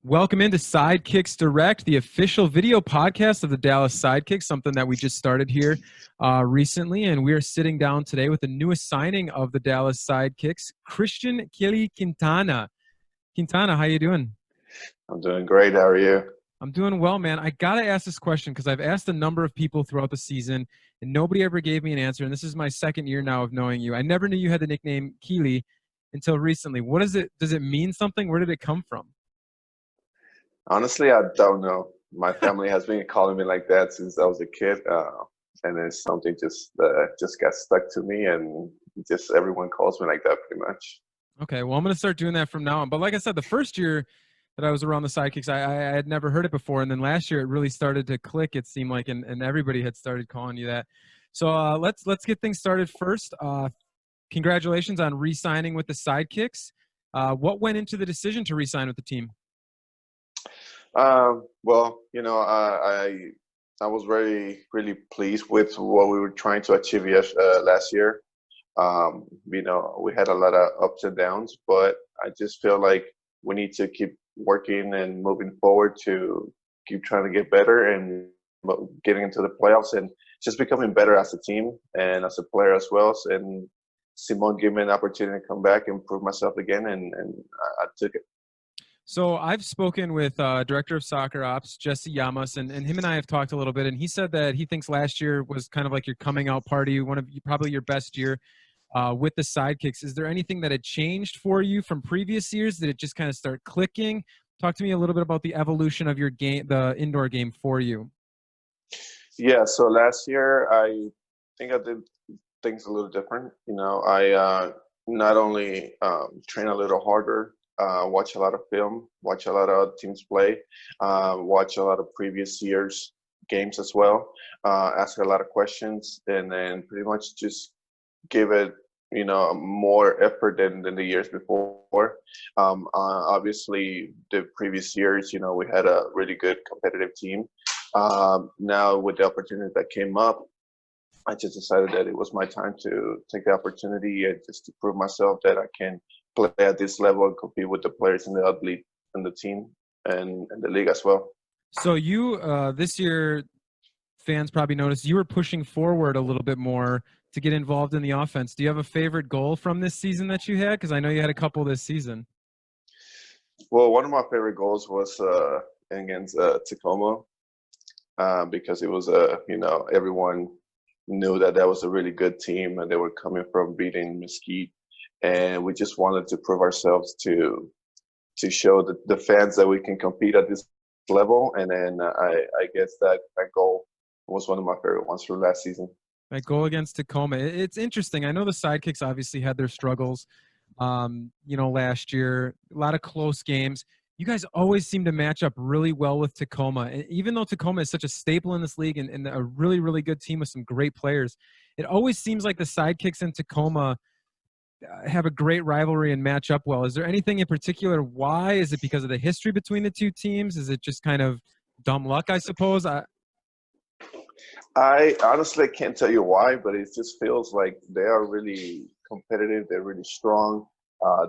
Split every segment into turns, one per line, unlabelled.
Welcome into Sidekicks Direct, the official video podcast of the Dallas Sidekicks, something that we just started here recently. And we are sitting down today with the newest signing of the Dallas Sidekicks, Kristian Quintana. Quintana, how you doing?
I'm doing great. How are you?
I'm doing well, man. I got to ask this question because I've asked a number of people throughout the season, and nobody ever gave me an answer. And this is my second year now of knowing you. I never knew you had the nickname Keely until recently. What is it? Does it mean something? Where did it come from?
Honestly, I don't know. My family has been calling me like that since I was a kid, and then something just got stuck to me, and just everyone calls me like that pretty much.
Okay, well, I'm going to start doing that from now on. But like I said, the first year that I was around the Sidekicks, I had never heard it before. And then last year, it really started to click, it seemed like, and everybody had started calling you that. So let's get things started first. Congratulations on re-signing with the Sidekicks. What went into the decision to re-sign with the team?
Well, I was really pleased with what we were trying to achieve last year. We had a lot of ups and downs, but I just feel like we need to keep working and moving forward to keep trying to get better and getting into the playoffs and just becoming better as a team and as a player as well. And Simone gave me an opportunity to come back and prove myself again, and I took it.
So I've spoken with Director of Soccer Ops, Jesse Yamas, and him and I have talked a little bit, and he said that he thinks last year was kind of like your coming out party, probably your best year with the Sidekicks. Is there anything that had changed for you from previous years? Did it just kind of start clicking? Talk to me a little bit about the evolution of your game, the indoor game for you.
Yeah, so last year I think I did things a little different. I not only train a little harder, watch a lot of film, watch a lot of teams play, watch a lot of previous years' games as well, ask a lot of questions, and then pretty much just give it, more effort than the years before. Obviously, the previous years, we had a really good competitive team. Now, with the opportunity that came up, I just decided that it was my time to take the opportunity and just to prove myself that I can play at this level and compete with the players in the athlete and the team and the league as well.
So you this year, fans probably noticed you were pushing forward a little bit more to get involved in the offense. Do you have a favorite goal from this season that you had? Because I know you had a couple this season.
Well, one of my favorite goals was against Tacoma because it was everyone knew that was a really good team and they were coming from beating Mesquite, and we just wanted to prove ourselves to show the fans that we can compete at this level. And then I guess that goal was one of my favorite ones from last season.
That goal against Tacoma. It's interesting. I know the Sidekicks obviously had their struggles, last year. A lot of close games. You guys always seem to match up really well with Tacoma. And even though Tacoma is such a staple in this league and a really, really good team with some great players, it always seems like the Sidekicks and Tacoma have a great rivalry and match up well. Is there anything in particular? Why? Is it because of the history between the two teams? Is it just kind of dumb luck, I suppose?
I honestly can't tell you why, but it just feels like they are really competitive. They're really strong.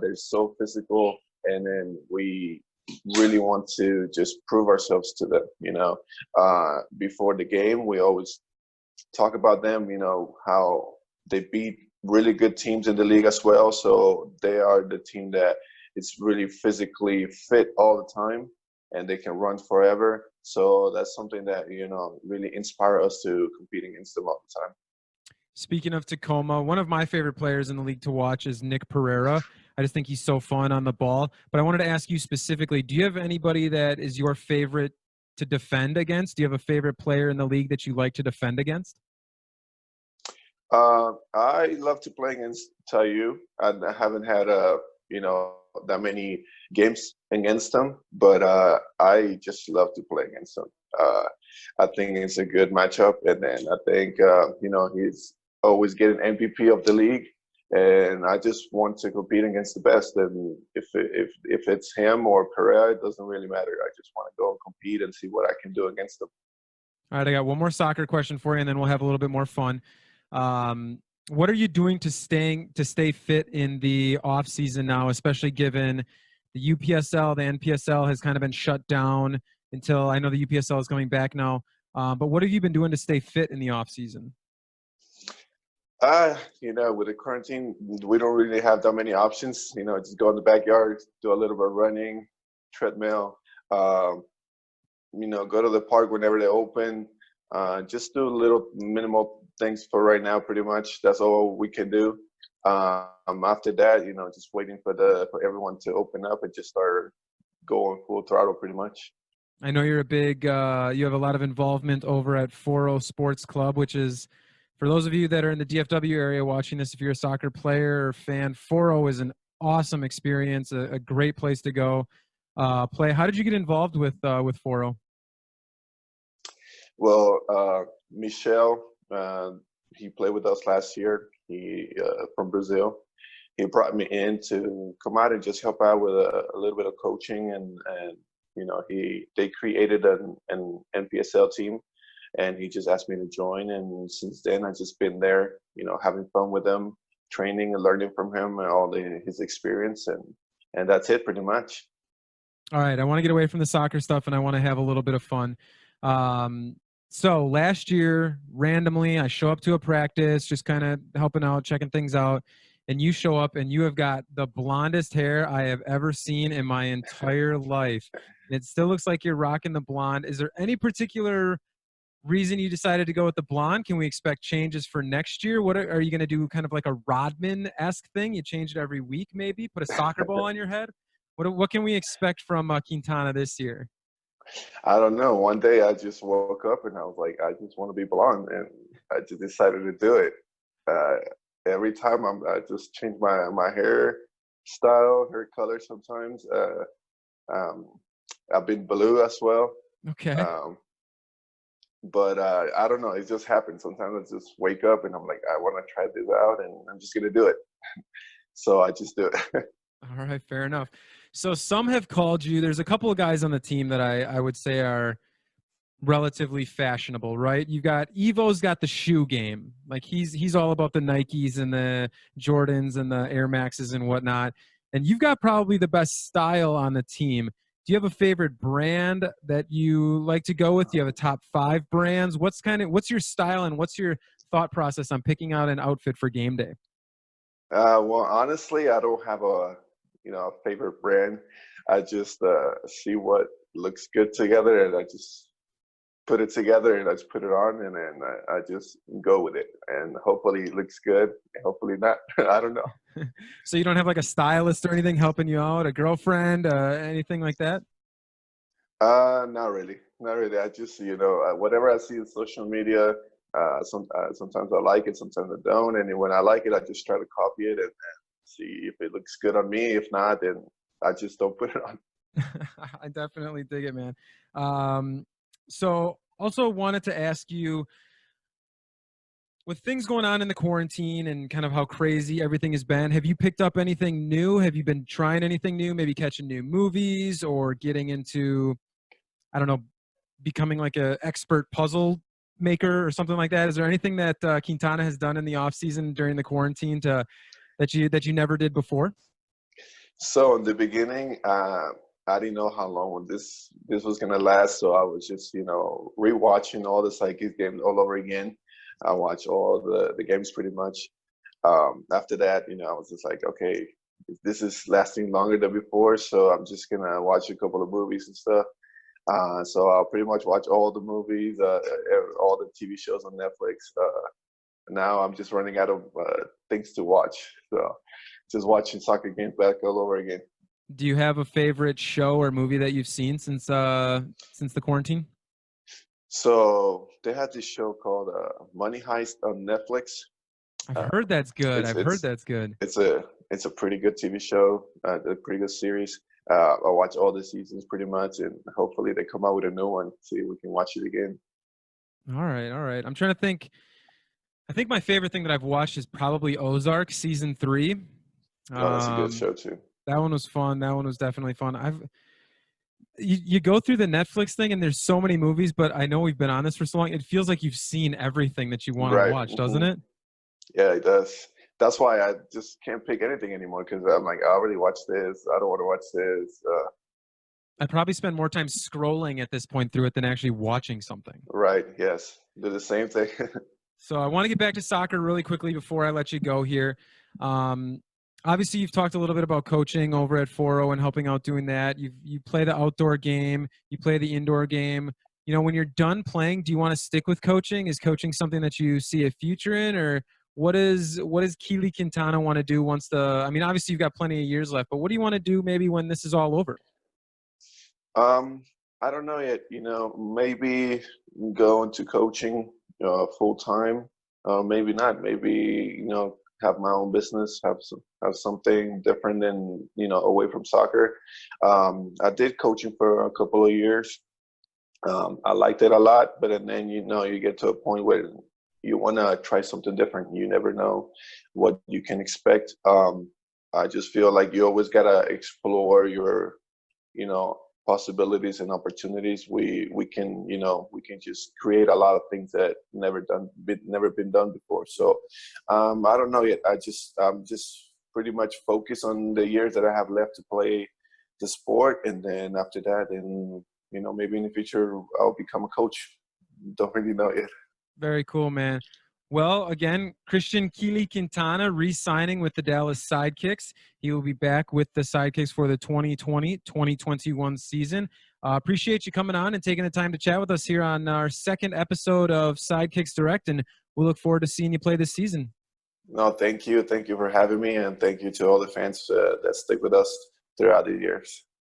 They're so physical, and then we really want to just prove ourselves to them. Before the game, we always talk about them. How they beat really good teams in the league as well. So they are the team that is really physically fit all the time, and they can run forever. So that's something that, really inspire us to compete against them all the time.
Speaking of Tacoma, one of my favorite players in the league to watch is Nick Pereira. I just think he's so fun on the ball. But I wanted to ask you specifically, do you have anybody that is your favorite to defend against? Do you have a favorite player in the league that you like to defend against?
I love to play against Tayu. I haven't had that many games against them, but I just love to play against them. I think it's a good matchup, and then I think he's always getting MVP of the league, and I just want to compete against the best. And if it's him or Pereira, it doesn't really matter. I just want to go and compete and see what I can do against them.
All right, I got one more soccer question for you, and then we'll have a little bit more fun. What are you doing to stay fit in the off season now, especially given the UPSL, the NPSL has kind of been shut down until I know the UPSL is coming back now. But what have you been doing to stay fit in the off season?
With the quarantine, we don't really have that many options. Just go in the backyard, do a little bit of running, treadmill. Go to the park whenever they open. Just do little minimal things for right now. Pretty much, that's all we can do. After that, just waiting for everyone to open up and just start going full throttle, pretty much.
I know you're a big, you have a lot of involvement over at 40 Sports Club, which is, for those of you that are in the DFW area watching this, if you're a soccer player or fan, 40 is an awesome experience, a great place to go play. How did you get involved with 40?
Well, Michel, he played with us last year. He from Brazil. He brought me in to come out and just help out with a little bit of coaching, and they created an NPSL team, and he just asked me to join. And since then, I've just been there, having fun with him, training and learning from him and all his experience, and that's it pretty much.
All right, I want to get away from the soccer stuff, and I want to have a little bit of fun. So last year, randomly, I show up to a practice, just kind of helping out, checking things out, and you show up, and you have got the blondest hair I have ever seen in my entire life. And it still looks like you're rocking the blonde. Is there any particular reason you decided to go with the blonde? Can we expect changes for next year? What are you going to do, kind of like a Rodman-esque thing? You change it every week, maybe? Put a soccer ball on your head? What can we expect from Quintana this year?
I don't know. One day I just woke up and I was like, I just want to be blonde, and I just decided to do it. Every time I just change my hair style, hair color sometimes. I've been blue as well.
Okay.
But I don't know. It just happens. Sometimes I just wake up and I'm like, I want to try this out, and I'm just going to do it. So I just do it.
All right, fair enough. So some have called you. There's a couple of guys on the team that I would say are relatively fashionable, right? You've got Evo's got the shoe game. Like he's all about the Nikes and the Jordans and the Air Maxes and whatnot. And you've got probably the best style on the team. Do you have a favorite brand that you like to go with? Do you have a top 5 brands? What's your style and what's your thought process on picking out an outfit for game day?
Well, honestly, I don't have a favorite brand. I just see what looks good together, and I just put it together, and I just put it on, and then I just go with it. And hopefully it looks good, hopefully not. I don't know.
So you don't have like a stylist or anything helping you out, a girlfriend, anything like that?
Not really. Not really. I just, whatever I see in social media, sometimes I like it, sometimes I don't. And when I like it, I just try to copy it and see if it looks good on me. If not, then I just don't put it on.
I definitely dig it, man. So also wanted to ask you, with things going on in the quarantine and kind of how crazy everything has been, have you picked up anything new? Have you been trying anything new, maybe catching new movies or getting into, I don't know, becoming like an expert puzzle maker or something like that? Is there anything that Quintana has done in the off season during the quarantine that you never did before?
So in the beginning, I didn't know how long this was gonna last, so I was just rewatching all the Sidekicks games all over again. I watched all the games pretty much. After that, I was just like, okay, this is lasting longer than before, so I'm just gonna watch a couple of movies and stuff. So I'll pretty much watch all the movies, all the TV shows on Netflix. Now I'm just running out of things to watch, so just watching soccer games back all over again.
Do you have a favorite show or movie that you've seen since the quarantine?
So they had this show called Money Heist on Netflix.
I've heard that's good.
It's a pretty good TV show, a pretty good series. I watch all the seasons pretty much, and hopefully they come out with a new one so we can watch it again.
All right. I'm trying to think. I think my favorite thing that I've watched is probably Ozark season 3.
Oh, that's a good show too.
That one was fun. That one was definitely fun. You go through the Netflix thing and there's so many movies, but I know we've been on this for so long. It feels like you've seen everything that you want to watch, doesn't it?
Yeah, it does. that's why I just can't pick anything anymore, because I'm like, I already watched this. I don't want to watch this.
I probably spend more time scrolling at this point through it than actually watching something.
Right. Yes. Do the same thing.
So I want to get back to soccer really quickly before I let you go here. Um, Obviously, you've talked a little bit about coaching over at 4 and helping out doing that. You play the outdoor game, you play the indoor game. You know, when you're done playing, do you want to stick with coaching? Is coaching something that you see a future in, or what does Keely Quintana want to do once the? I mean, obviously you've got plenty of years left, but what do you want to do maybe when this is all over?
Um, I don't know yet. Maybe go into coaching full time. Maybe not. Maybe have my own business. Have something different than away from soccer. I did coaching for a couple of years. I liked it a lot, but then you get to a point where you want to try something different. You never know what you can expect. I just feel like you always gotta explore your you know possibilities and opportunities. We can just create a lot of things that never been done before. So I don't know yet. I'm just pretty much focused on the years that I have left to play the sport, and then after that, and maybe in the future I'll become a coach. Don't really know yet.
Very cool, man. Well, again, Kristian Keely Quintana re-signing with the Dallas Sidekicks. He will be back with the Sidekicks for the 2020-2021 season. Appreciate you coming on and taking the time to chat with us here on our second episode of Sidekicks Direct, and we'll look forward to seeing you play this season.
No, thank you for having me, and thank you to all the fans that stick with us throughout the years.